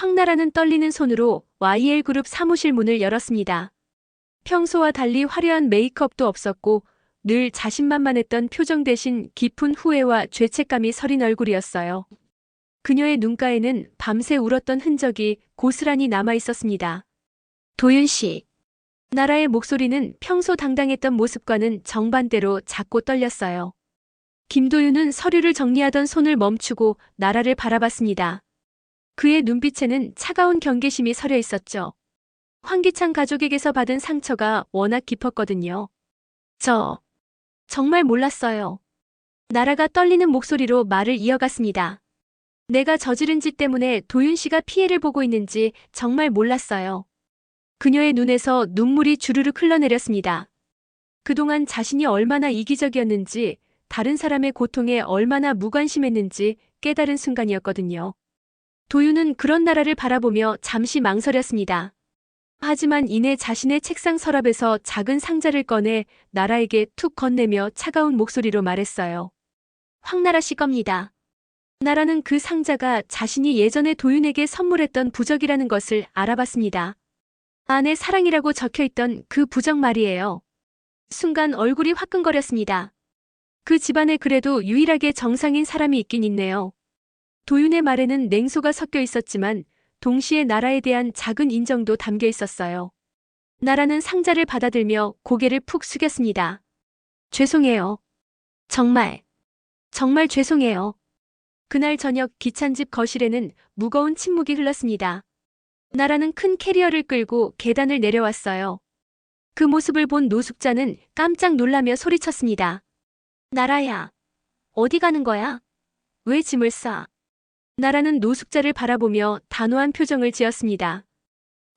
황나라는 떨리는 손으로 YL그룹 사무실 문을 열었습니다. 평소와 달리 화려한 메이크업도 없었고 늘 자신만만했던 표정 대신 깊은 후회와 죄책감이 서린 얼굴이었어요. 그녀의 눈가에는 밤새 울었던 흔적이 고스란히 남아 있었습니다. 도윤 씨. 나라의 목소리는 평소 당당했던 모습과는 정반대로 작고 떨렸어요. 김도윤은 서류를 정리하던 손을 멈추고 나라를 바라봤습니다. 그의 눈빛에는 차가운 경계심이 서려 있었죠. 황기찬 가족에게서 받은 상처가 워낙 깊었거든요. 정말 몰랐어요. 나라가 떨리는 목소리로 말을 이어갔습니다. 내가 저지른 짓 때문에 도윤 씨가 피해를 보고 있는지 정말 몰랐어요. 그녀의 눈에서 눈물이 주르륵 흘러내렸습니다. 그동안 자신이 얼마나 이기적이었는지, 다른 사람의 고통에 얼마나 무관심했는지 깨달은 순간이었거든요. 도윤은 그런 나라를 바라보며 잠시 망설였습니다. 하지만 이내 자신의 책상 서랍에서 작은 상자를 꺼내 나라에게 툭 건네며 차가운 목소리로 말했어요. 황나라 씨 겁니다. 나라는 그 상자가 자신이 예전에 도윤에게 선물했던 부적이라는 것을 알아봤습니다. 안에 사랑이라고 적혀있던 그 부적 말이에요. 순간 얼굴이 화끈거렸습니다. 그 집안에 그래도 유일하게 정상인 사람이 있긴 있네요. 도윤의 말에는 냉소가 섞여 있었지만 동시에 나라에 대한 작은 인정도 담겨 있었어요. 나라는 상자를 받아들며 고개를 푹 숙였습니다. 죄송해요. 정말 죄송해요. 그날 저녁 기찬집 거실에는 무거운 침묵이 흘렀습니다. 나라는 큰 캐리어를 끌고 계단을 내려왔어요. 그 모습을 본 노숙자는 깜짝 놀라며 소리쳤습니다. 나라야, 어디 가는 거야? 왜 짐을 싸? 나라는 노숙자를 바라보며 단호한 표정을 지었습니다.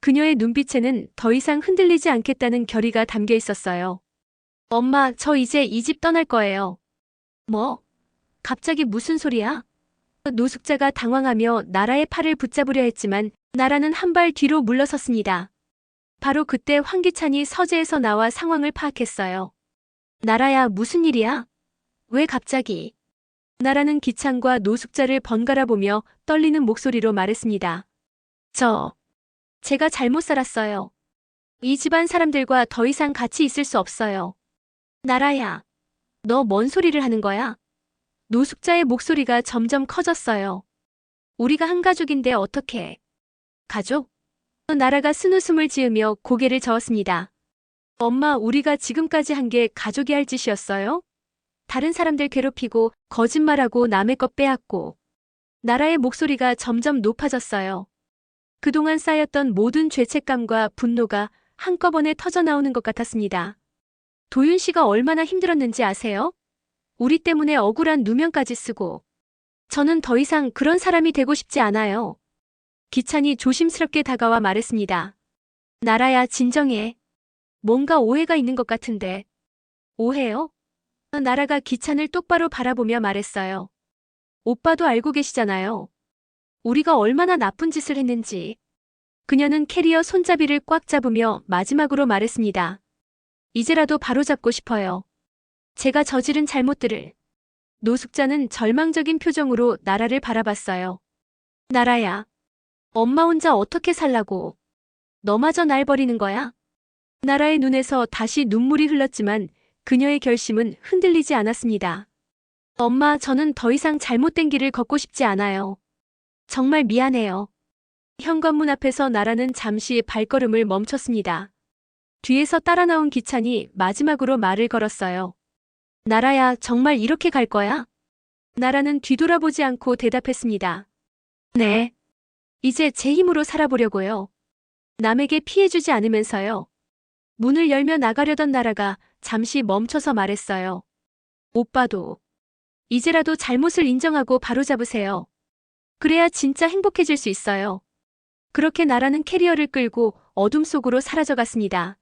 그녀의 눈빛에는 더 이상 흔들리지 않겠다는 결의가 담겨 있었어요. 엄마, 저 이제 이 집 떠날 거예요. 뭐? 갑자기 무슨 소리야? 노숙자가 당황하며 나라의 팔을 붙잡으려 했지만 나라는 한 발 뒤로 물러섰습니다. 바로 그때 황기찬이 서재에서 나와 상황을 파악했어요. 나라야, 무슨 일이야? 왜 갑자기? 나라는 기찬과 노숙자를 번갈아 보며 떨리는 목소리로 말했습니다. 제가 잘못 살았어요. 이 집안 사람들과 더 이상 같이 있을 수 없어요. 나라야, 너 뭔 소리를 하는 거야? 노숙자의 목소리가 점점 커졌어요. 우리가 한 가족인데 어떻게? 가족? 나라가 쓴웃음을 지으며 고개를 저었습니다. 엄마, 우리가 지금까지 한 게 가족이 할 짓이었어요? 다른 사람들 괴롭히고 거짓말하고 남의 것 빼앗고. 나라의 목소리가 점점 높아졌어요. 그동안 쌓였던 모든 죄책감과 분노가 한꺼번에 터져나오는 것 같았습니다. 도윤 씨가 얼마나 힘들었는지 아세요? 우리 때문에 억울한 누명까지 쓰고. 저는 더 이상 그런 사람이 되고 싶지 않아요. 기찬이 조심스럽게 다가와 말했습니다. 나라야, 진정해. 뭔가 오해가 있는 것 같은데. 오해요? 나라가 기찬을 똑바로 바라보며 말했어요. 오빠도 알고 계시잖아요. 우리가 얼마나 나쁜 짓을 했는지. 그녀는 캐리어 손잡이를 꽉 잡으며 마지막으로 말했습니다. 이제라도 바로잡고 싶어요. 제가 저지른 잘못들을. 노숙자는 절망적인 표정으로 나라를 바라봤어요. 나라야, 엄마 혼자 어떻게 살라고. 너마저 날 버리는 거야? 나라의 눈에서 다시 눈물이 흘렀지만 그녀의 결심은 흔들리지 않았습니다. 엄마, 저는 더 이상 잘못된 길을 걷고 싶지 않아요. 정말 미안해요. 현관문 앞에서 나라는 잠시 발걸음을 멈췄습니다. 뒤에서 따라 나온 기찬이 마지막으로 말을 걸었어요. 나라야, 정말 이렇게 갈 거야? 나라는 뒤돌아보지 않고 대답했습니다. 네. 이제 제 힘으로 살아보려고요. 남에게 피해주지 않으면서요. 문을 열며 나가려던 나라가 잠시 멈춰서 말했어요. 오빠도. 이제라도 잘못을 인정하고 바로잡으세요. 그래야 진짜 행복해질 수 있어요. 그렇게 나라는 캐리어를 끌고 어둠 속으로 사라져갔습니다.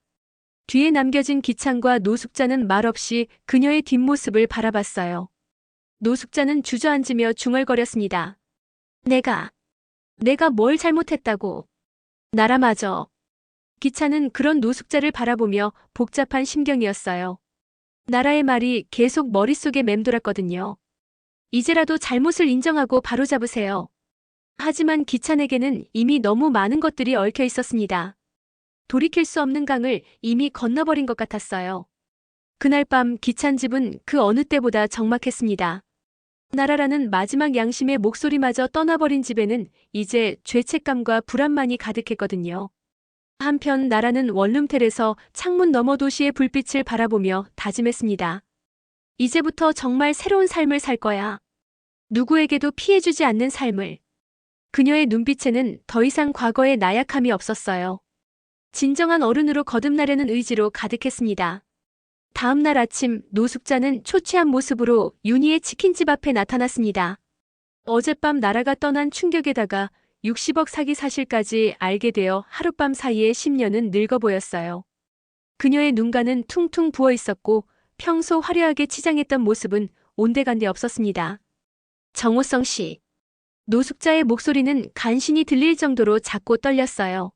뒤에 남겨진 기찬과 노숙자는 말없이 그녀의 뒷모습을 바라봤어요. 노숙자는 주저앉으며 중얼거렸습니다. 내가 뭘 잘못했다고. 나라마저. 기찬은 그런 노숙자를 바라보며 복잡한 심경이었어요. 나라의 말이 계속 머릿속에 맴돌았거든요. 이제라도 잘못을 인정하고 바로잡으세요. 하지만 기찬에게는 이미 너무 많은 것들이 얽혀 있었습니다. 돌이킬 수 없는 강을 이미 건너버린 것 같았어요. 그날 밤 기찬 집은 그 어느 때보다 적막했습니다. 나라라는 마지막 양심의 목소리마저 떠나버린 집에는 이제 죄책감과 불안만이 가득했거든요. 한편 나라는 원룸텔에서 창문 너머 도시의 불빛을 바라보며 다짐했습니다. 이제부터 정말 새로운 삶을 살 거야. 누구에게도 피해주지 않는 삶을. 그녀의 눈빛에는 더 이상 과거의 나약함이 없었어요. 진정한 어른으로 거듭나려는 의지로 가득했습니다. 다음 날 아침 노숙자는 초췌한 모습으로 윤희의 치킨집 앞에 나타났습니다. 어젯밤 나라가 떠난 충격에다가 60억 사기 사실까지 알게 되어 하룻밤 사이에 10년은 늙어 보였어요. 그녀의 눈가는 퉁퉁 부어 있었고 평소 화려하게 치장했던 모습은 온데간데 없었습니다. 정호성 씨. 노숙자의 목소리는 간신히 들릴 정도로 작고 떨렸어요.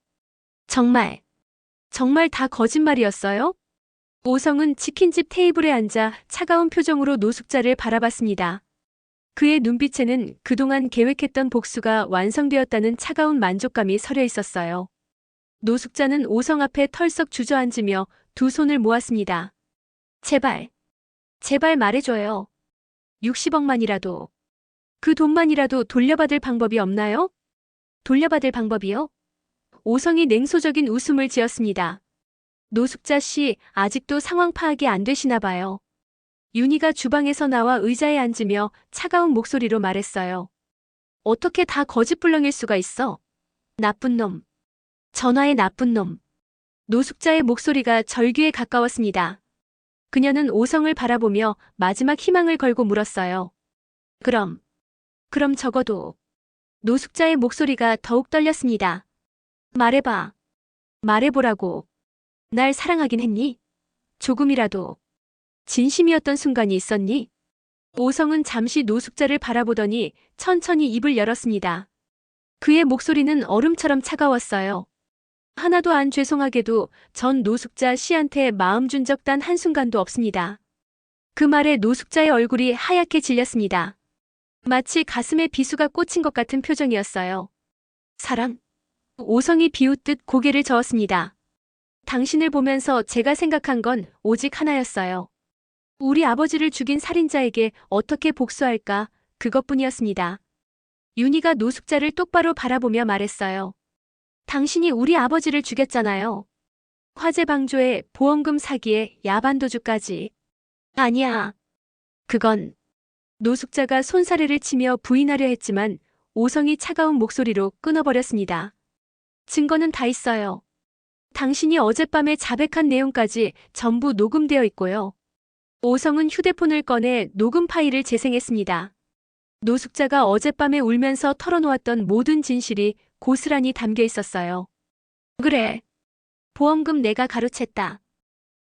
정말 다 거짓말이었어요? 오성은 치킨집 테이블에 앉아 차가운 표정으로 노숙자를 바라봤습니다. 그의 눈빛에는 그동안 계획했던 복수가 완성되었다는 차가운 만족감이 서려 있었어요. 노숙자는 오성 앞에 털썩 주저앉으며 두 손을 모았습니다. 제발 말해줘요. 60억만이라도. 그 돈만이라도 돌려받을 방법이 없나요? 돌려받을 방법이요? 오성이 냉소적인 웃음을 지었습니다. 노숙자 씨, 아직도 상황 파악이 안 되시나 봐요. 윤희가 주방에서 나와 의자에 앉으며 차가운 목소리로 말했어요. 어떻게 다 거짓불렁일 수가 있어? 나쁜 놈. 전화의 나쁜 놈. 노숙자의 목소리가 절규에 가까웠습니다. 그녀는 오성을 바라보며 마지막 희망을 걸고 물었어요. 그럼 적어도. 노숙자의 목소리가 더욱 떨렸습니다. 말해봐. 말해보라고. 날 사랑하긴 했니? 조금이라도. 진심이었던 순간이 있었니? 오성은 잠시 노숙자를 바라보더니 천천히 입을 열었습니다. 그의 목소리는 얼음처럼 차가웠어요. 하나도 안 죄송하게도 전 노숙자 씨한테 마음 준 적 단 한순간도 없습니다. 그 말에 노숙자의 얼굴이 하얗게 질렸습니다. 마치 가슴에 비수가 꽂힌 것 같은 표정이었어요. 사랑? 오성이 비웃듯 고개를 저었습니다. 당신을 보면서 제가 생각한 건 오직 하나였어요. 우리 아버지를 죽인 살인자에게 어떻게 복수할까, 그것뿐이었습니다. 윤희가 노숙자를 똑바로 바라보며 말했어요. 당신이 우리 아버지를 죽였잖아요. 화재 방조에 보험금 사기에 야반도주까지. 아니야. 그건. 노숙자가 손사래를 치며 부인하려 했지만 오성이 차가운 목소리로 끊어버렸습니다. 증거는 다 있어요. 당신이 어젯밤에 자백한 내용까지 전부 녹음되어 있고요. 오성은 휴대폰을 꺼내 녹음 파일을 재생했습니다. 노숙자가 어젯밤에 울면서 털어놓았던 모든 진실이 고스란히 담겨 있었어요. 그래. 보험금 내가 가로챘다.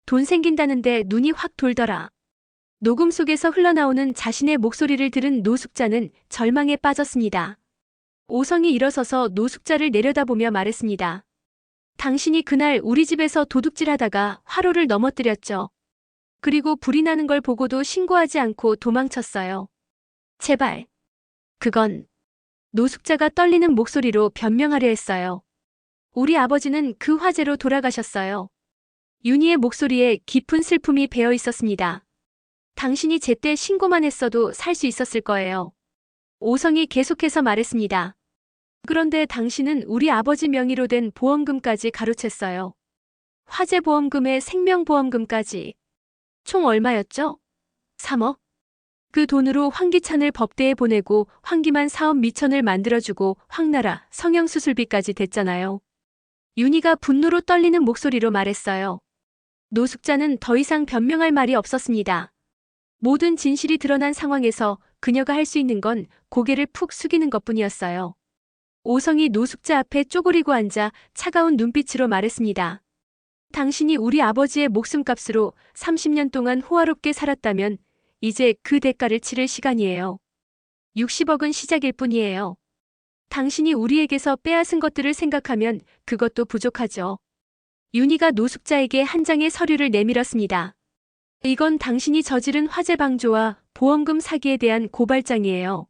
돈 생긴다는데 눈이 확 돌더라. 녹음 속에서 흘러나오는 자신의 목소리를 들은 노숙자는 절망에 빠졌습니다. 오성이 일어서서 노숙자를 내려다보며 말했습니다. 당신이 그날 우리 집에서 도둑질하다가 화로를 넘어뜨렸죠. 그리고 불이 나는 걸 보고도 신고하지 않고 도망쳤어요. 제발. 그건. 노숙자가 떨리는 목소리로 변명하려 했어요. 우리 아버지는 그 화재로 돌아가셨어요. 윤희의 목소리에 깊은 슬픔이 배어 있었습니다. 당신이 제때 신고만 했어도 살 수 있었을 거예요. 오성이 계속해서 말했습니다. 그런데 당신은 우리 아버지 명의로 된 보험금까지 가로챘어요. 화재 보험금에 생명보험금까지. 총 얼마였죠? 3억? 그 돈으로 황기찬을 법대에 보내고 황기만 사업 미천을 만들어주고 황나라 성형수술비까지 됐잖아요. 윤희가 분노로 떨리는 목소리로 말했어요. 노숙자는 더 이상 변명할 말이 없었습니다. 모든 진실이 드러난 상황에서 그녀가 할 수 있는 건 고개를 푹 숙이는 것뿐이었어요. 오성이 노숙자 앞에 쪼그리고 앉아 차가운 눈빛으로 말했습니다. 당신이 우리 아버지의 목숨값으로 30년 동안 호화롭게 살았다면 이제 그 대가를 치를 시간이에요. 60억은 시작일 뿐이에요. 당신이 우리에게서 빼앗은 것들을 생각하면 그것도 부족하죠. 윤희가 노숙자에게 한 장의 서류를 내밀었습니다. 이건 당신이 저지른 화재 방조와 보험금 사기에 대한 고발장이에요.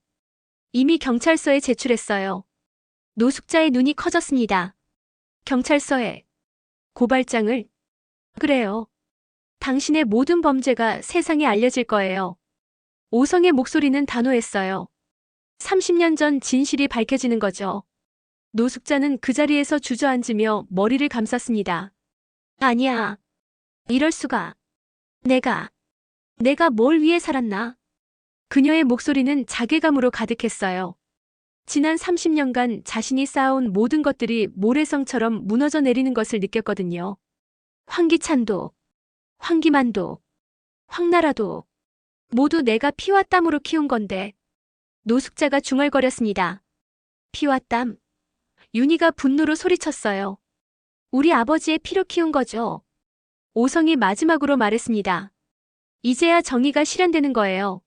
이미 경찰서에 제출했어요. 노숙자의 눈이 커졌습니다. 경찰서에 고발장을? 그래요. 당신의 모든 범죄가 세상에 알려질 거예요. 오성의 목소리는 단호했어요. 30년 전 진실이 밝혀지는 거죠. 노숙자는 그 자리에서 주저앉으며 머리를 감쌌습니다. 아니야. 이럴 수가. 내가 뭘 위해 살았나? 그녀의 목소리는 자괴감으로 가득했어요. 지난 30년간 자신이 쌓아온 모든 것들이 모래성처럼 무너져 내리는 것을 느꼈거든요. 황기찬도, 황기만도, 황나라도 모두 내가 피와 땀으로 키운 건데. 노숙자가 중얼거렸습니다. 피와 땀. 윤희가 분노로 소리쳤어요. 우리 아버지의 피로 키운 거죠. 오성이 마지막으로 말했습니다. 이제야 정의가 실현되는 거예요.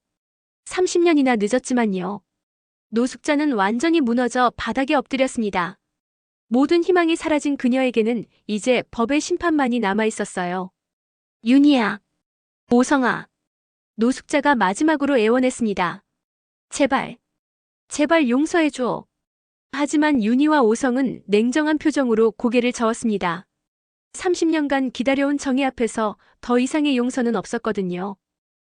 30년이나 늦었지만요. 노숙자는 완전히 무너져 바닥에 엎드렸습니다. 모든 희망이 사라진 그녀에게는 이제 법의 심판만이 남아 있었어요. 윤희야, 오성아. 노숙자가 마지막으로 애원했습니다. 제발 용서해줘. 하지만 윤희와 오성은 냉정한 표정으로 고개를 저었습니다. 30년간 기다려온 정의 앞에서 더 이상의 용서는 없었거든요.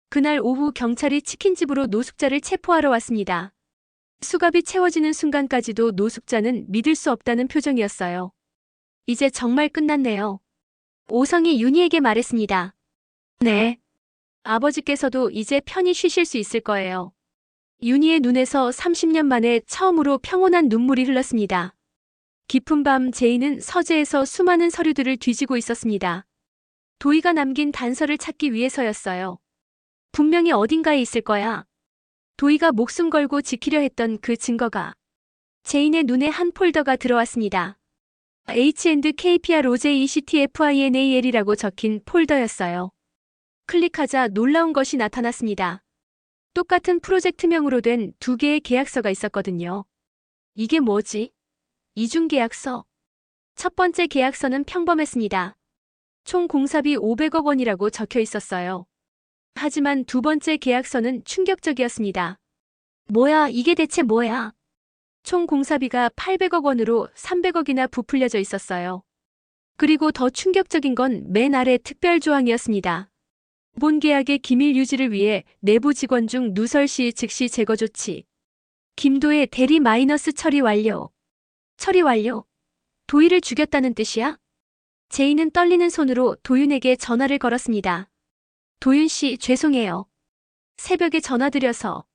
그날 오후 경찰이 치킨집으로 노숙자를 체포하러 왔습니다. 수갑이 채워지는 순간까지도 노숙자는 믿을 수 없다는 표정이었어요. 이제 정말 끝났네요. 오성이 윤희에게 말했습니다. 네. 아버지께서도 이제 편히 쉬실 수 있을 거예요. 윤희의 눈에서 30년 만에 처음으로 평온한 눈물이 흘렀습니다. 깊은 밤 제이는 서재에서 수많은 서류들을 뒤지고 있었습니다. 도희가 남긴 단서를 찾기 위해서였어요. 분명히 어딘가에 있을 거야. 도희가 목숨 걸고 지키려 했던 그 증거가. 제인의 눈에 한 폴더가 들어왔습니다. H&KPR OJECTFINAL이라고 적힌 폴더였어요. 클릭하자 놀라운 것이 나타났습니다. 똑같은 프로젝트명으로 된 두 개의 계약서가 있었거든요. 이게 뭐지? 이중계약서. 첫 번째 계약서는 평범했습니다. 총 공사비 500억 원이라고 적혀 있었어요. 하지만 두 번째 계약서는 충격적이었습니다. 뭐야, 이게 대체 뭐야? 총 공사비가 800억 원으로 300억이나 부풀려져 있었어요. 그리고 더 충격적인 건 맨 아래 특별조항이었습니다. 본 계약의 기밀 유지를 위해 내부 직원 중 누설 시 즉시 제거 조치. 김도의 대리 마이너스 처리 완료. 처리 완료? 도희를 죽였다는 뜻이야? 제이는 떨리는 손으로 도윤에게 전화를 걸었습니다. 도윤 씨, 죄송해요. 새벽에 전화드려서.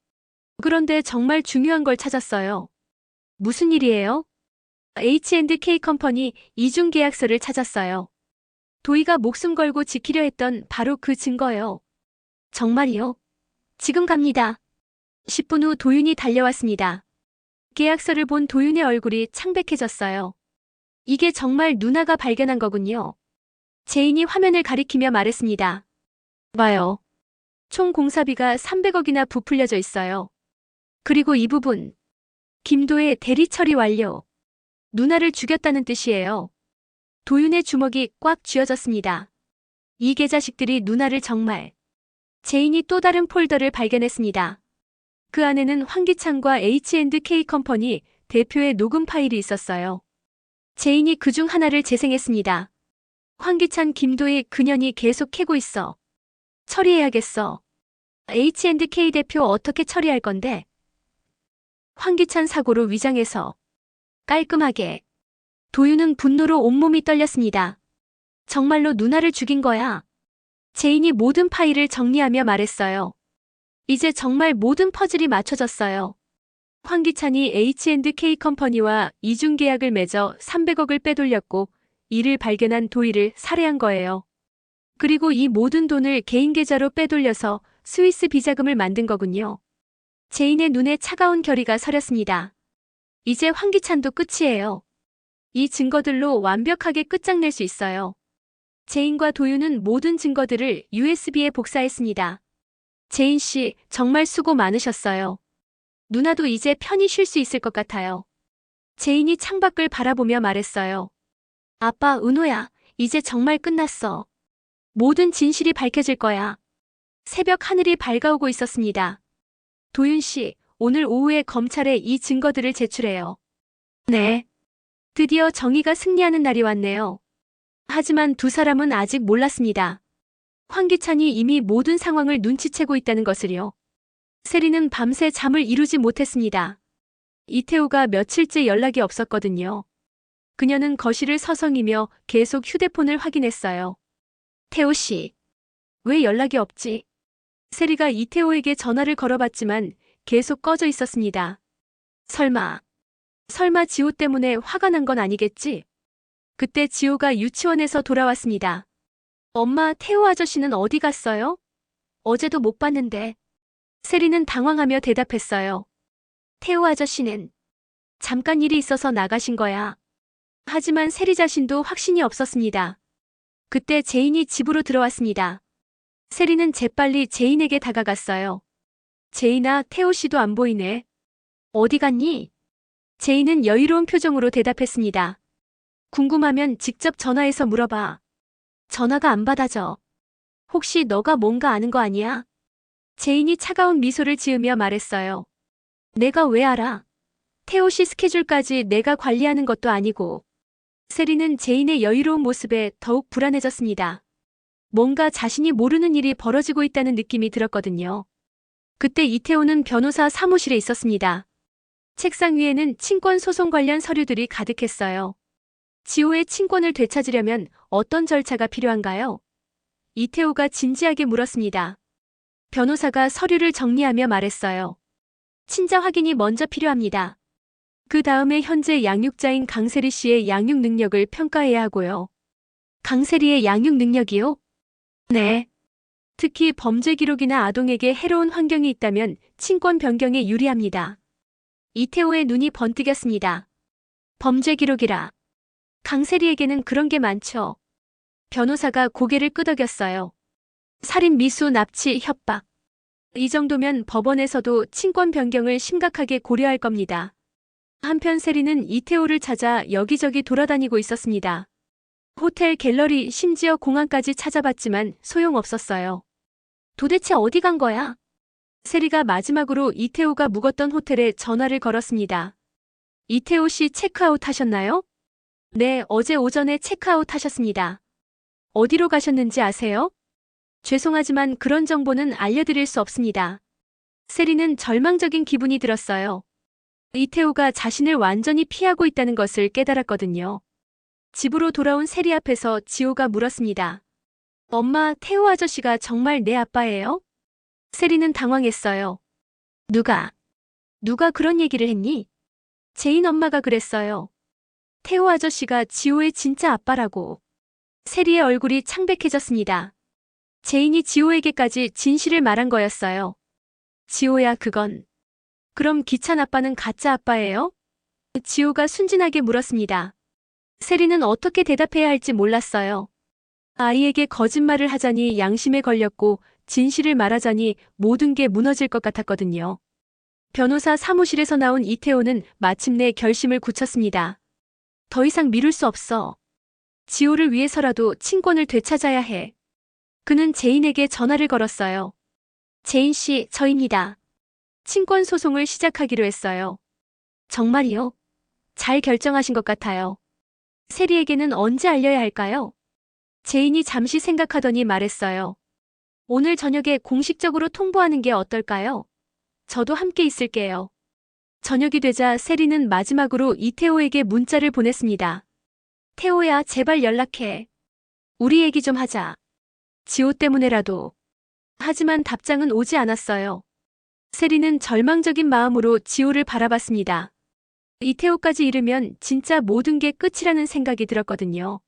그런데 정말 중요한 걸 찾았어요. 무슨 일이에요? H&K 컴퍼니 이중 계약서를 찾았어요. 도희가 목숨 걸고 지키려 했던 바로 그 증거요. 정말이요? 지금 갑니다. 10분 후 도윤이 달려왔습니다. 계약서를 본 도윤의 얼굴이 창백해졌어요. 이게 정말 누나가 발견한 거군요. 제인이 화면을 가리키며 말했습니다. 봐요. 총 공사비가 300억이나 부풀려져 있어요. 그리고 이 부분. 김도의 대리 처리 완료. 누나를 죽였다는 뜻이에요. 도윤의 주먹이 꽉 쥐어졌습니다. 이 개자식들이 누나를 정말. 제인이 또 다른 폴더를 발견했습니다. 그 안에는 황기찬과 H&K 컴퍼니 대표의 녹음 파일이 있었어요. 제인이 그중 하나를 재생했습니다. 황기찬 김도희 그년이 계속 캐고 있어. 처리해야겠어. H&K 대표 어떻게 처리할 건데? 황기찬 사고로 위장해서. 깔끔하게. 도윤은 분노로 온몸이 떨렸습니다. 정말로 누나를 죽인 거야. 제인이 모든 파일을 정리하며 말했어요. 이제 정말 모든 퍼즐이 맞춰졌어요. 황기찬이 H&K 컴퍼니와 이중 계약을 맺어 300억을 빼돌렸고 이를 발견한 도희를 살해한 거예요. 그리고 이 모든 돈을 개인 계좌로 빼돌려서 스위스 비자금을 만든 거군요. 제인의 눈에 차가운 결의가 서렸습니다. 이제 황기찬도 끝이에요. 이 증거들로 완벽하게 끝장낼 수 있어요. 제인과 도윤은 모든 증거들을 USB에 복사했습니다. 제인 씨, 정말 수고 많으셨어요. 누나도 이제 편히 쉴 수 있을 것 같아요. 제인이 창밖을 바라보며 말했어요. 아빠, 은호야, 이제 정말 끝났어. 모든 진실이 밝혀질 거야. 새벽 하늘이 밝아오고 있었습니다. 도윤 씨, 오늘 오후에 검찰에 이 증거들을 제출해요. 네. 드디어 정의가 승리하는 날이 왔네요. 하지만 두 사람은 아직 몰랐습니다. 황기찬이 이미 모든 상황을 눈치채고 있다는 것을요. 세리는 밤새 잠을 이루지 못했습니다. 이태호가 며칠째 연락이 없었거든요. 그녀는 거실을 서성이며 계속 휴대폰을 확인했어요. 태호 씨, 왜 연락이 없지? 세리가 이태호에게 전화를 걸어봤지만 계속 꺼져 있었습니다. 설마 지호 때문에 화가 난 건 아니겠지? 그때 지호가 유치원에서 돌아왔습니다. 엄마, 태호 아저씨는 어디 갔어요? 어제도 못 봤는데. 세리는 당황하며 대답했어요. 태호 아저씨는 잠깐 일이 있어서 나가신 거야. 하지만 세리 자신도 확신이 없었습니다. 그때 제인이 집으로 들어왔습니다. 세리는 재빨리 제인에게 다가갔어요. 제인아, 태호 씨도 안 보이네. 어디 갔니? 제인은 여유로운 표정으로 대답했습니다. 궁금하면 직접 전화해서 물어봐. 전화가 안 받아져. 혹시 너가 뭔가 아는 거 아니야? 제인이 차가운 미소를 지으며 말했어요. 내가 왜 알아? 태호 씨 스케줄까지 내가 관리하는 것도 아니고. 세리는 제인의 여유로운 모습에 더욱 불안해졌습니다. 뭔가 자신이 모르는 일이 벌어지고 있다는 느낌이 들었거든요. 그때 이태호는 변호사 사무실에 있었습니다. 책상 위에는 친권 소송 관련 서류들이 가득했어요. 지호의 친권을 되찾으려면 어떤 절차가 필요한가요? 이태호가 진지하게 물었습니다. 변호사가 서류를 정리하며 말했어요. 친자 확인이 먼저 필요합니다. 그 다음에 현재 양육자인 강세리 씨의 양육 능력을 평가해야 하고요. 강세리의 양육 능력이요? 네. 특히 범죄 기록이나 아동에게 해로운 환경이 있다면 친권 변경에 유리합니다. 이태호의 눈이 번뜩였습니다. 범죄 기록이라. 강세리에게는 그런 게 많죠. 변호사가 고개를 끄덕였어요. 살인, 미수, 납치, 협박. 이 정도면 법원에서도 친권 변경을 심각하게 고려할 겁니다. 한편 세리는 이태호를 찾아 여기저기 돌아다니고 있었습니다. 호텔, 갤러리, 심지어 공항까지 찾아봤지만 소용없었어요. 도대체 어디 간 거야? 세리가 마지막으로 이태호가 묵었던 호텔에 전화를 걸었습니다. 이태호 씨 체크아웃 하셨나요? 네, 어제 오전에 체크아웃 하셨습니다. 어디로 가셨는지 아세요? 죄송하지만 그런 정보는 알려드릴 수 없습니다. 세리는 절망적인 기분이 들었어요. 이태호가 자신을 완전히 피하고 있다는 것을 깨달았거든요. 집으로 돌아온 세리 앞에서 지호가 물었습니다. 엄마, 태호 아저씨가 정말 내 아빠예요? 세리는 당황했어요. 누가 그런 얘기를 했니? 제인 엄마가 그랬어요. 태호 아저씨가 지호의 진짜 아빠라고. 세리의 얼굴이 창백해졌습니다. 제인이 지호에게까지 진실을 말한 거였어요. 지호야, 그건. 그럼 기찬 아빠는 가짜 아빠예요? 지호가 순진하게 물었습니다. 세리는 어떻게 대답해야 할지 몰랐어요. 아이에게 거짓말을 하자니 양심에 걸렸고 진실을 말하자니 모든 게 무너질 것 같았거든요. 변호사 사무실에서 나온 이태호는 마침내 결심을 굳혔습니다. 더 이상 미룰 수 없어. 지호를 위해서라도 친권을 되찾아야 해. 그는 제인에게 전화를 걸었어요. 제인 씨, 저입니다. 친권 소송을 시작하기로 했어요. 정말이요? 잘 결정하신 것 같아요. 세리에게는 언제 알려야 할까요? 제인이 잠시 생각하더니 말했어요. 오늘 저녁에 공식적으로 통보하는 게 어떨까요? 저도 함께 있을게요. 저녁이 되자 세리는 마지막으로 이태호에게 문자를 보냈습니다. 태호야, 제발 연락해. 우리 얘기 좀 하자. 지호 때문에라도. 하지만 답장은 오지 않았어요. 세리는 절망적인 마음으로 지호를 바라봤습니다. 이태호까지 잃으면 진짜 모든 게 끝이라는 생각이 들었거든요.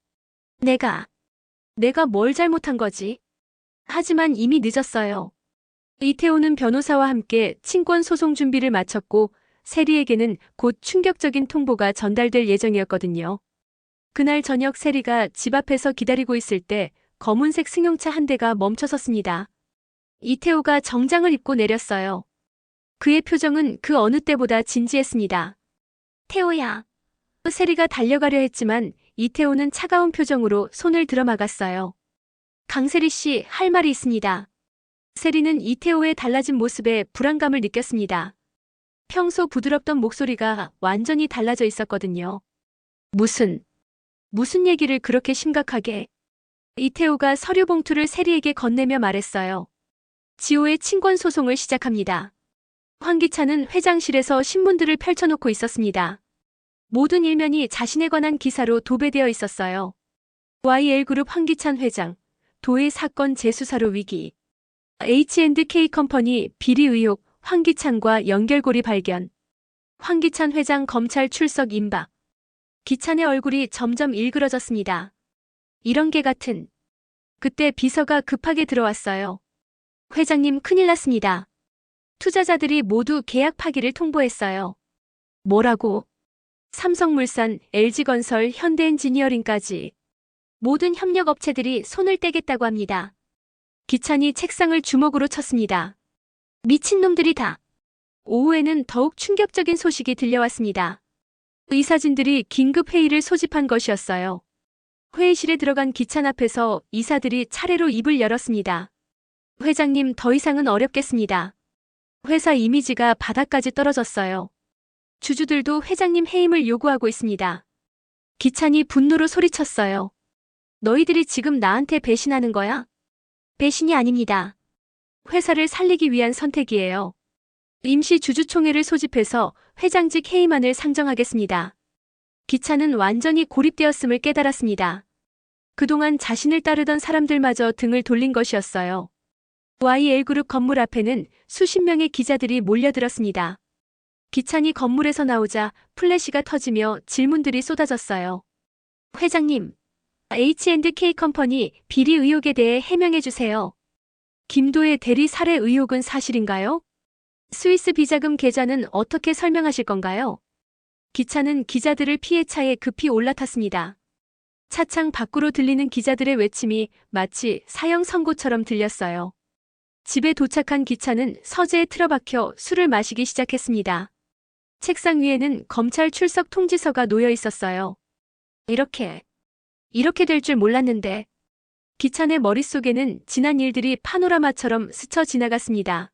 내가 뭘 잘못한 거지? 하지만 이미 늦었어요. 이태호는 변호사와 함께 친권 소송 준비를 마쳤고 세리에게는 곧 충격적인 통보가 전달될 예정이었거든요. 그날 저녁 세리가 집 앞에서 기다리고 있을 때 검은색 승용차 한 대가 멈춰섰습니다. 이태호가 정장을 입고 내렸어요. 그의 표정은 그 어느 때보다 진지했습니다. 태호야. 세리가 달려가려 했지만 이태호는 차가운 표정으로 손을 들어막았어요. 강세리 씨, 할 말이 있습니다. 세리는 이태호의 달라진 모습에 불안감을 느꼈습니다. 평소 부드럽던 목소리가 완전히 달라져 있었거든요. 무슨 얘기를 그렇게 심각하게? 이태호가 서류 봉투를 세리에게 건네며 말했어요. 지호의 친권 소송을 시작합니다. 황기찬은 회장실에서 신문들을 펼쳐놓고 있었습니다. 모든 일면이 자신에 관한 기사로 도배되어 있었어요. YL그룹 황기찬 회장, 도의 사건 재수사로 위기. H&K 컴퍼니 비리 의혹, 황기찬과 연결고리 발견. 황기찬 회장 검찰 출석 임박. 기찬의 얼굴이 점점 일그러졌습니다. 이런 게 같은. 그때 비서가 급하게 들어왔어요. 회장님 큰일 났습니다. 투자자들이 모두 계약 파기를 통보했어요. 뭐라고? 삼성물산, LG건설, 현대엔지니어링까지 모든 협력업체들이 손을 떼겠다고 합니다. 기찬이 책상을 주먹으로 쳤습니다. 미친놈들이 다. 오후에는 더욱 충격적인 소식이 들려왔습니다. 이사진들이 긴급 회의를 소집한 것이었어요. 회의실에 들어간 기찬 앞에서 이사들이 차례로 입을 열었습니다. 회장님 더 이상은 어렵겠습니다. 회사 이미지가 바닥까지 떨어졌어요. 주주들도 회장님 해임을 요구하고 있습니다. 기찬이 분노로 소리쳤어요. 너희들이 지금 나한테 배신하는 거야? 배신이 아닙니다. 회사를 살리기 위한 선택이에요. 임시 주주총회를 소집해서 회장직 해임안을 상정하겠습니다. 기찬은 완전히 고립되었음을 깨달았습니다. 그동안 자신을 따르던 사람들마저 등을 돌린 것이었어요. YL그룹 건물 앞에는 수십 명의 기자들이 몰려들었습니다. 기찬이 건물에서 나오자 플래시가 터지며 질문들이 쏟아졌어요. 회장님, H&K 컴퍼니 비리 의혹에 대해 해명해 주세요. 김도의 대리 살해 의혹은 사실인가요? 스위스 비자금 계좌는 어떻게 설명하실 건가요? 기찬은 기자들을 피해 차에 급히 올라탔습니다. 차창 밖으로 들리는 기자들의 외침이 마치 사형 선고처럼 들렸어요. 집에 도착한 기찬은 서재에 틀어박혀 술을 마시기 시작했습니다. 책상 위에는 검찰 출석 통지서가 놓여 있었어요. 이렇게 될 줄 몰랐는데. 기찬의 머릿속에는 지난 일들이 파노라마처럼 스쳐 지나갔습니다.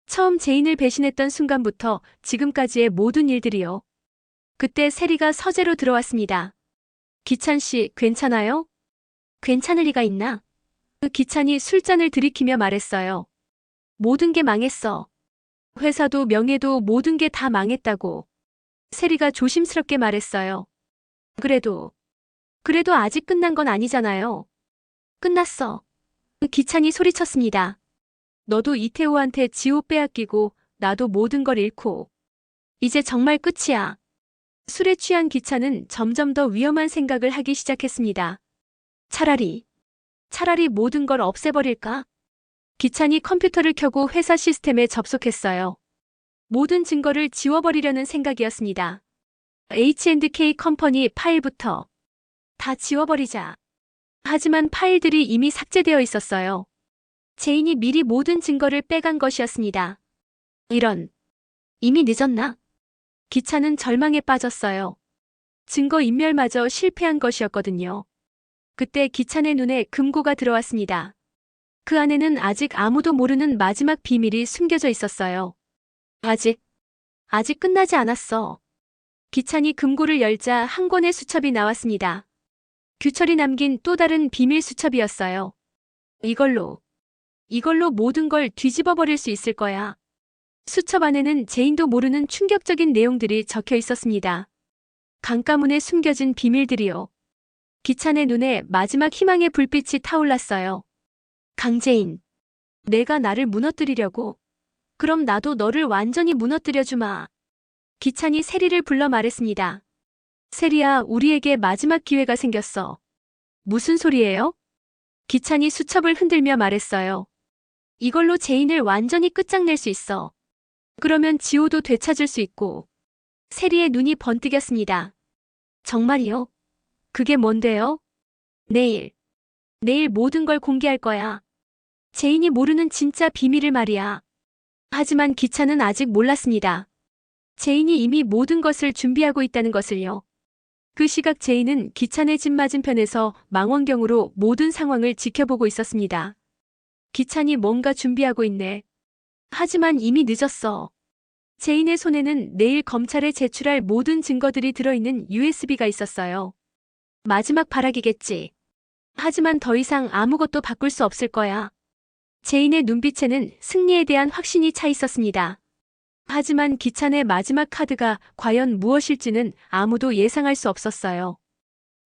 처음 제인을 배신했던 순간부터 지금까지의 모든 일들이요. 그때 세리가 서재로 들어왔습니다. 기찬 씨, 괜찮아요? 괜찮을 리가 있나? 기찬이 술잔을 들이키며 말했어요. 모든 게 망했어. 회사도 명예도 모든 게 다 망했다고. 세리가 조심스럽게 말했어요. 그래도 아직 끝난 건 아니잖아요. 끝났어. 기찬이 소리쳤습니다. 너도 이태호한테 지호 빼앗기고 나도 모든 걸 잃고. 이제 정말 끝이야. 술에 취한 기찬은 점점 더 위험한 생각을 하기 시작했습니다. 차라리 모든 걸 없애버릴까? 기찬이 컴퓨터를 켜고 회사 시스템에 접속했어요. 모든 증거를 지워버리려는 생각이었습니다. H&K 컴퍼니 파일부터 다 지워버리자. 하지만 파일들이 이미 삭제되어 있었어요. 제인이 미리 모든 증거를 빼간 것이었습니다. 이미 늦었나? 기찬은 절망에 빠졌어요. 증거 인멸마저 실패한 것이었거든요. 그때 기찬의 눈에 금고가 들어왔습니다. 그 안에는 아직 아무도 모르는 마지막 비밀이 숨겨져 있었어요. 아직 끝나지 않았어. 기찬이 금고를 열자 한 권의 수첩이 나왔습니다. 규철이 남긴 또 다른 비밀 수첩이었어요. 이걸로 모든 걸 뒤집어 버릴 수 있을 거야. 수첩 안에는 제인도 모르는 충격적인 내용들이 적혀 있었습니다. 강가문에 숨겨진 비밀들이요. 기찬의 눈에 마지막 희망의 불빛이 타올랐어요. 강제인, 내가 나를 무너뜨리려고? 그럼 나도 너를 완전히 무너뜨려주마. 기찬이 세리를 불러 말했습니다. 세리야, 우리에게 마지막 기회가 생겼어. 무슨 소리예요? 기찬이 수첩을 흔들며 말했어요. 이걸로 제인을 완전히 끝장낼 수 있어. 그러면 지호도 되찾을 수 있고. 세리의 눈이 번뜩였습니다. 정말이요? 그게 뭔데요? 내일 모든 걸 공개할 거야. 제인이 모르는 진짜 비밀을 말이야. 하지만 기찬은 아직 몰랐습니다. 제인이 이미 모든 것을 준비하고 있다는 것을요. 그 시각 제인은 기찬의 집 맞은편에서 망원경으로 모든 상황을 지켜보고 있었습니다. 기찬이 뭔가 준비하고 있네. 하지만 이미 늦었어. 제인의 손에는 내일 검찰에 제출할 모든 증거들이 들어있는 USB가 있었어요. 마지막 발악이겠지. 하지만 더 이상 아무것도 바꿀 수 없을 거야. 제인의 눈빛에는 승리에 대한 확신이 차 있었습니다. 하지만 기찬의 마지막 카드가 과연 무엇일지는 아무도 예상할 수 없었어요.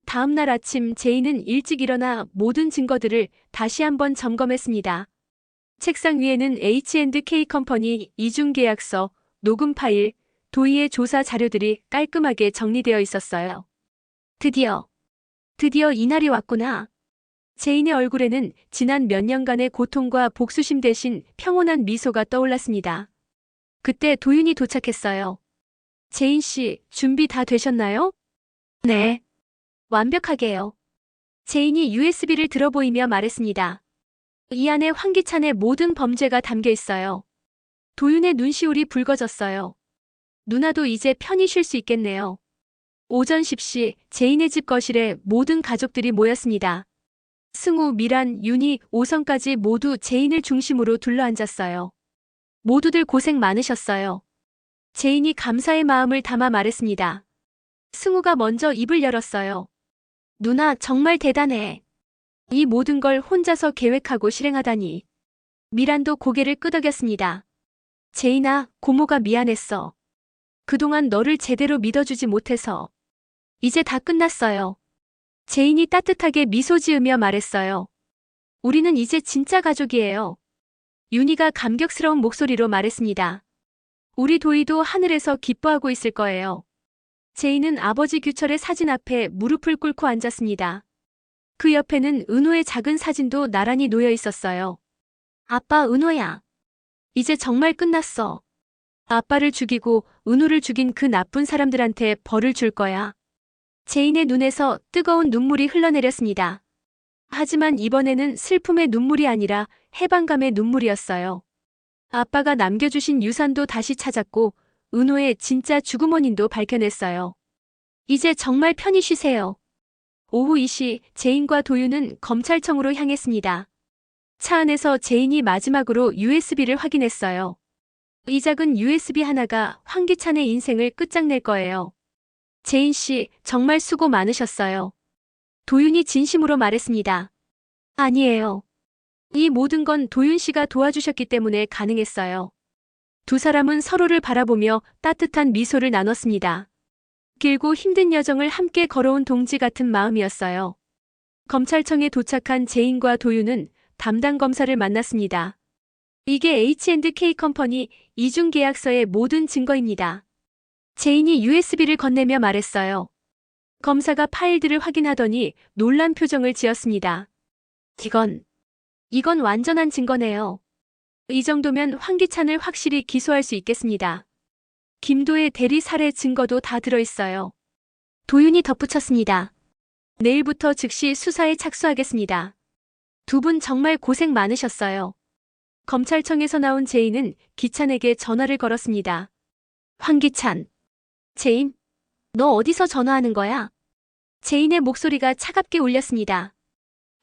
다음 날 아침 제인은 일찍 일어나 모든 증거들을 다시 한번 점검했습니다. 책상 위에는 H&K 컴퍼니 이중 계약서, 녹음 파일, 도의의 조사 자료들이 깔끔하게 정리되어 있었어요. 드디어 이날이 왔구나. 제인의 얼굴에는 지난 몇 년간의 고통과 복수심 대신 평온한 미소가 떠올랐습니다. 그때 도윤이 도착했어요. 제인 씨, 준비 다 되셨나요? 네. 완벽하게요. 제인이 USB를 들어보이며 말했습니다. 이 안에 황기찬의 모든 범죄가 담겨 있어요. 도윤의 눈시울이 붉어졌어요. 누나도 이제 편히 쉴 수 있겠네요. 오전 10시 제인의 집 거실에 모든 가족들이 모였습니다. 승우, 미란, 윤희, 오성까지 모두 제인을 중심으로 둘러앉았어요. 모두들 고생 많으셨어요. 제인이 감사의 마음을 담아 말했습니다. 승우가 먼저 입을 열었어요. 누나 정말 대단해. 이 모든 걸 혼자서 계획하고 실행하다니. 미란도 고개를 끄덕였습니다. 제인아, 고모가 미안했어. 그동안 너를 제대로 믿어주지 못해서. 이제 다 끝났어요. 제인이 따뜻하게 미소 지으며 말했어요. 우리는 이제 진짜 가족이에요. 윤희가 감격스러운 목소리로 말했습니다. 우리 도희도 하늘에서 기뻐하고 있을 거예요. 제인은 아버지 규철의 사진 앞에 무릎을 꿇고 앉았습니다. 그 옆에는 은호의 작은 사진도 나란히 놓여 있었어요. 아빠, 은호야. 이제 정말 끝났어. 아빠를 죽이고 은호를 죽인 그 나쁜 사람들한테 벌을 줄 거야. 제인의 눈에서 뜨거운 눈물이 흘러내렸습니다. 하지만 이번에는 슬픔의 눈물이 아니라 해방감의 눈물이었어요. 아빠가 남겨주신 유산도 다시 찾았고 은호의 진짜 죽음 원인도 밝혀냈어요. 이제 정말 편히 쉬세요. 오후 2시 제인과 도윤은 검찰청으로 향했습니다. 차 안에서 제인이 마지막으로 USB를 확인했어요. 이 작은 USB 하나가 황기찬의 인생을 끝장낼 거예요. 제인 씨, 정말 수고 많으셨어요. 도윤이 진심으로 말했습니다. 아니에요. 이 모든 건 도윤 씨가 도와주셨기 때문에 가능했어요. 두 사람은 서로를 바라보며 따뜻한 미소를 나눴습니다. 길고 힘든 여정을 함께 걸어온 동지 같은 마음이었어요. 검찰청에 도착한 제인과 도윤은 담당 검사를 만났습니다. 이게 H&K 컴퍼니 이중 계약서의 모든 증거입니다. 제인이 USB를 건네며 말했어요. 검사가 파일들을 확인하더니 놀란 표정을 지었습니다. 이건 완전한 증거네요. 이 정도면 황기찬을 확실히 기소할 수 있겠습니다. 김도의 대리 살해 증거도 다 들어있어요. 도윤이 덧붙였습니다. 내일부터 즉시 수사에 착수하겠습니다. 두 분 정말 고생 많으셨어요. 검찰청에서 나온 제인은 기찬에게 전화를 걸었습니다. 황기찬. 제인, 너 어디서 전화하는 거야? 제인의 목소리가 차갑게 울렸습니다.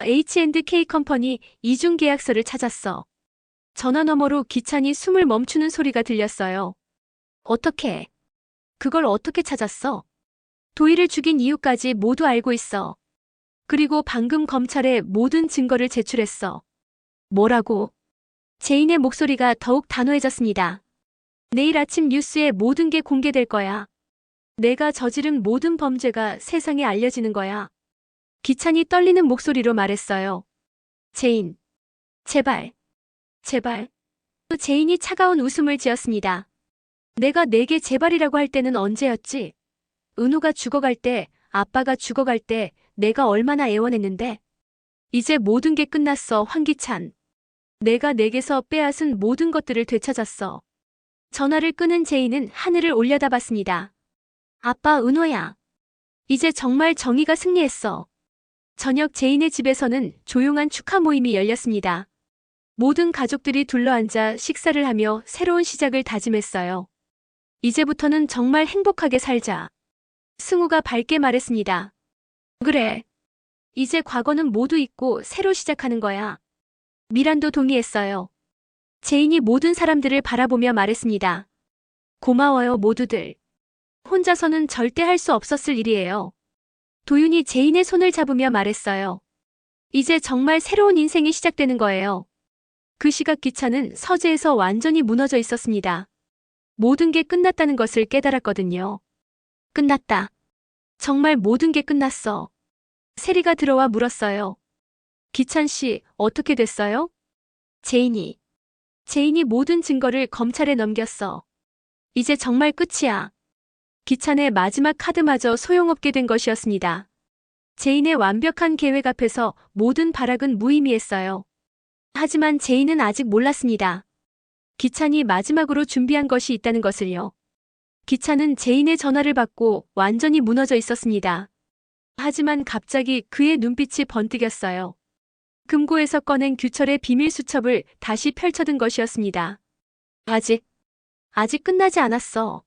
H&K 컴퍼니 이중 계약서를 찾았어. 전화 너머로 기찬이 숨을 멈추는 소리가 들렸어요. 어떻게? 그걸 어떻게 찾았어? 도희를 죽인 이유까지 모두 알고 있어. 그리고 방금 검찰에 모든 증거를 제출했어. 뭐라고? 제인의 목소리가 더욱 단호해졌습니다. 내일 아침 뉴스에 모든 게 공개될 거야. 내가 저지른 모든 범죄가 세상에 알려지는 거야. 기찬이 떨리는 목소리로 말했어요. 제인. 제발. 제인이 차가운 웃음을 지었습니다. 내가 내게 제발이라고 할 때는 언제였지? 은호가 죽어갈 때, 아빠가 죽어갈 때 내가 얼마나 애원했는데. 이제 모든 게 끝났어, 황기찬. 내가 내게서 빼앗은 모든 것들을 되찾았어. 전화를 끊은 제인은 하늘을 올려다봤습니다. 아빠, 은호야. 이제 정말 정의가 승리했어. 저녁 제인의 집에서는 조용한 축하 모임이 열렸습니다. 모든 가족들이 둘러앉아 식사를 하며 새로운 시작을 다짐했어요. 이제부터는 정말 행복하게 살자. 승우가 밝게 말했습니다. 그래. 이제 과거는 모두 잊고 새로 시작하는 거야. 미란도 동의했어요. 제인이 모든 사람들을 바라보며 말했습니다. 고마워요, 모두들. 혼자서는 절대 할 수 없었을 일이에요. 도윤이 제인의 손을 잡으며 말했어요. 이제 정말 새로운 인생이 시작되는 거예요. 그 시각 기차는 서재에서 완전히 무너져 있었습니다. 모든 게 끝났다는 것을 깨달았거든요. 끝났다. 정말 모든 게 끝났어. 세리가 들어와 물었어요. 기찬 씨, 어떻게 됐어요? 제인이 모든 증거를 검찰에 넘겼어. 이제 정말 끝이야. 기찬의 마지막 카드마저 소용없게 된 것이었습니다. 제인의 완벽한 계획 앞에서 모든 발악은 무의미했어요. 하지만 제인은 아직 몰랐습니다. 기찬이 마지막으로 준비한 것이 있다는 것을요. 기찬은 제인의 전화를 받고 완전히 무너져 있었습니다. 하지만 갑자기 그의 눈빛이 번뜩였어요. 금고에서 꺼낸 규철의 비밀 수첩을 다시 펼쳐든 것이었습니다. 아직 끝나지 않았어.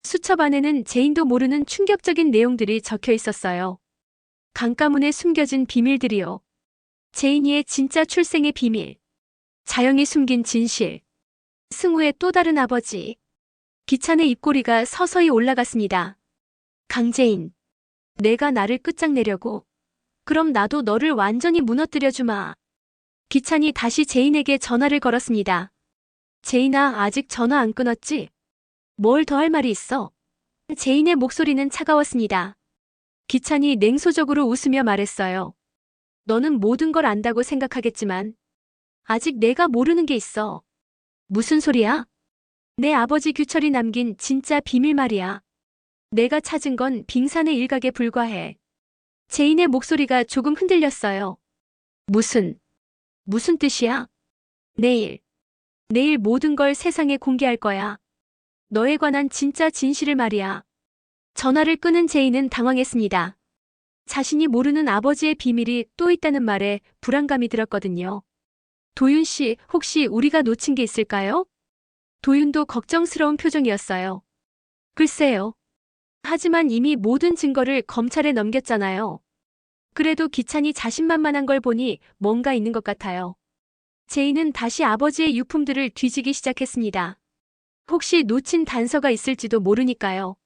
수첩 안에는 제인도 모르는 충격적인 내용들이 적혀 있었어요. 강가문에 숨겨진 비밀들이요. 제인이의 진짜 출생의 비밀. 자영이 숨긴 진실. 승우의 또 다른 아버지. 기찬의 입꼬리가 서서히 올라갔습니다. 강제인. 내가 나를 끝장내려고. 그럼 나도 너를 완전히 무너뜨려주마. 기찬이 다시 제인에게 전화를 걸었습니다. 제인아, 아직 전화 안 끊었지? 뭘 더 할 말이 있어? 제인의 목소리는 차가웠습니다. 기찬이 냉소적으로 웃으며 말했어요. 너는 모든 걸 안다고 생각하겠지만 아직 내가 모르는 게 있어. 무슨 소리야? 내 아버지 규철이 남긴 진짜 비밀 말이야. 내가 찾은 건 빙산의 일각에 불과해. 제인의 목소리가 조금 흔들렸어요. 무슨 뜻이야? 내일 모든 걸 세상에 공개할 거야. 너에 관한 진짜 진실을 말이야. 전화를 끊은 제인은 당황했습니다. 자신이 모르는 아버지의 비밀이 또 있다는 말에 불안감이 들었거든요. 도윤 씨, 혹시 우리가 놓친 게 있을까요? 도윤도 걱정스러운 표정이었어요. 글쎄요. 하지만 이미 모든 증거를 검찰에 넘겼잖아요. 그래도 기찬이 자신만만한 걸 보니 뭔가 있는 것 같아요. 제인은 다시 아버지의 유품들을 뒤지기 시작했습니다. 혹시 놓친 단서가 있을지도 모르니까요.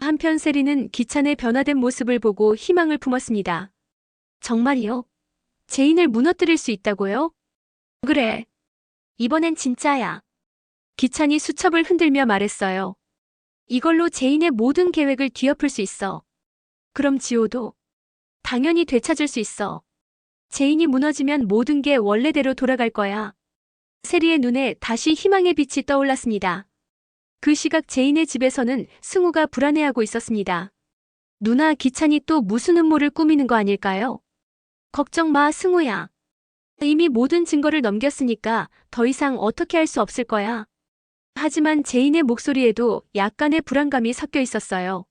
한편 세리는 기찬의 변화된 모습을 보고 희망을 품었습니다. 정말이요? 제인을 무너뜨릴 수 있다고요? 그래. 이번엔 진짜야. 기찬이 수첩을 흔들며 말했어요. 이걸로 제인의 모든 계획을 뒤엎을 수 있어. 그럼 지호도 당연히 되찾을 수 있어. 제인이 무너지면 모든 게 원래대로 돌아갈 거야. 세리의 눈에 다시 희망의 빛이 떠올랐습니다. 그 시각 제인의 집에서는 승우가 불안해하고 있었습니다. 누나, 기찬이 또 무슨 음모를 꾸미는 거 아닐까요? 걱정 마, 승우야. 이미 모든 증거를 넘겼으니까 더 이상 어떻게 할 수 없을 거야. 하지만 제인의 목소리에도 약간의 불안감이 섞여 있었어요.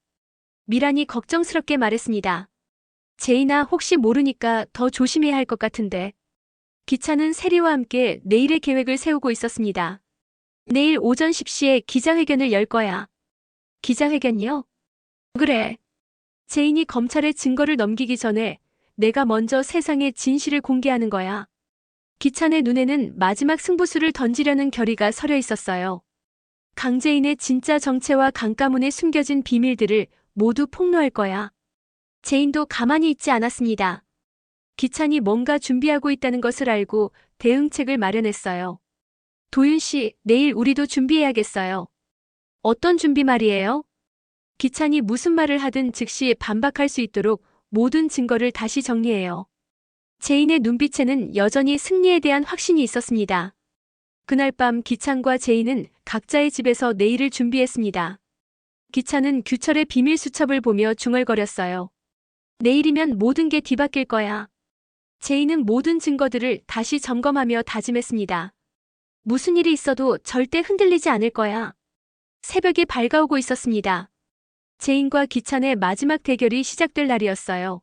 미란이 걱정스럽게 말했습니다. 제인아, 혹시 모르니까 더 조심해야 할 것 같은데. 기찬은 세리와 함께 내일의 계획을 세우고 있었습니다. 내일 오전 10시에 기자회견을 열 거야. 기자회견이요? 그래. 제인이 검찰에 증거를 넘기기 전에 내가 먼저 세상의 진실을 공개하는 거야. 기찬의 눈에는 마지막 승부수를 던지려는 결의가 서려 있었어요. 강제인의 진짜 정체와 강가문에 숨겨진 비밀들을 모두 폭로할 거야. 제인도 가만히 있지 않았습니다. 기찬이 뭔가 준비하고 있다는 것을 알고 대응책을 마련했어요. 도윤 씨, 내일 우리도 준비해야겠어요. 어떤 준비 말이에요? 기찬이 무슨 말을 하든 즉시 반박할 수 있도록 모든 증거를 다시 정리해요. 제인의 눈빛에는 여전히 승리에 대한 확신이 있었습니다. 그날 밤 기찬과 제인은 각자의 집에서 내일을 준비했습니다. 기찬은 규철의 비밀 수첩을 보며 중얼거렸어요. 내일이면 모든 게 뒤바뀔 거야. 제인은 모든 증거들을 다시 점검하며 다짐했습니다. 무슨 일이 있어도 절대 흔들리지 않을 거야. 새벽이 밝아오고 있었습니다. 제인과 기찬의 마지막 대결이 시작될 날이었어요.